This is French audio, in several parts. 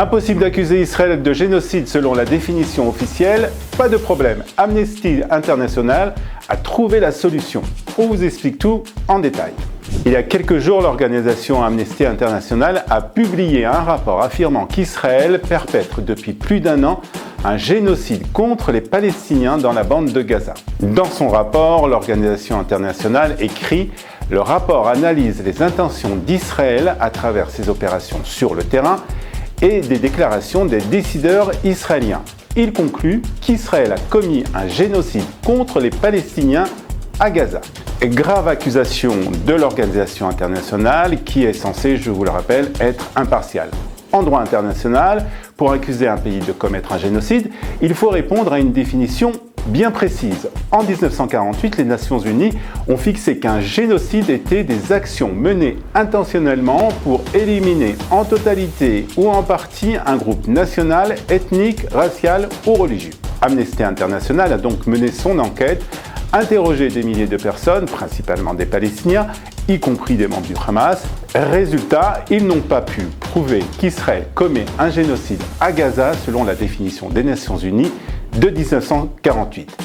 Impossible d'accuser Israël de génocide selon la définition officielle? Pas de problème, Amnesty International a trouvé la solution. On vous explique tout en détail. Il y a quelques jours, l'organisation Amnesty International a publié un rapport affirmant qu'Israël perpètre depuis plus d'1 an un génocide contre les Palestiniens dans la bande de Gaza. Dans son rapport, l'organisation internationale écrit « Le rapport analyse les intentions d'Israël à travers ses opérations sur le terrain et des déclarations des décideurs israéliens. Il conclut qu'Israël a commis un génocide contre les Palestiniens à Gaza. » Grave accusation de l'organisation internationale qui est censée, je vous le rappelle, être impartiale. En droit international, pour accuser un pays de commettre un génocide, il faut répondre à une définition bien précise. En 1948, les Nations Unies ont fixé qu'un génocide était des actions menées intentionnellement pour éliminer en totalité ou en partie un groupe national, ethnique, racial ou religieux. Amnesty International a donc mené son enquête, interrogé des milliers de personnes, principalement des Palestiniens, y compris des membres du Hamas. Résultat, ils n'ont pas pu prouver qu'Israël commet un génocide à Gaza selon la définition des Nations Unies de 1948.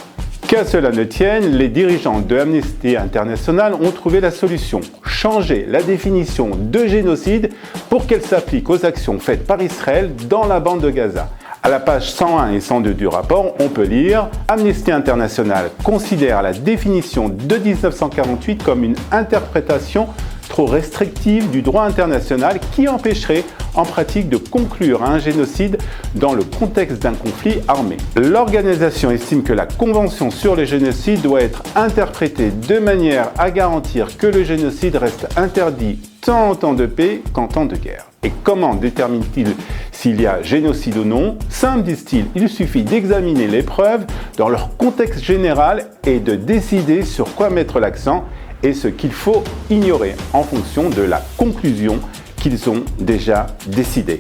Qu'à cela ne tienne, les dirigeants de Amnesty International ont trouvé la solution: changer la définition de génocide pour qu'elle s'applique aux actions faites par Israël dans la bande de Gaza. À la page 101 et 102 du rapport, on peut lire « Amnesty International considère la définition de 1948 comme une interprétation trop restrictive du droit international qui empêcherait en pratique de conclure un génocide dans le contexte d'un conflit armé. L'organisation estime que la Convention sur le génocide doit être interprétée de manière à garantir que le génocide reste interdit tant en temps de paix qu'en temps de guerre. Et comment détermine-t-il s'il y a génocide ou non? Simple, disent-ils, il suffit d'examiner les preuves dans leur contexte général et de décider sur quoi mettre l'accent et ce qu'il faut ignorer en fonction de la conclusion qu'ils ont déjà décidée.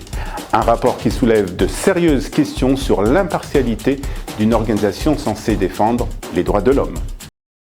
Un rapport qui soulève de sérieuses questions sur l'impartialité d'une organisation censée défendre les droits de l'homme.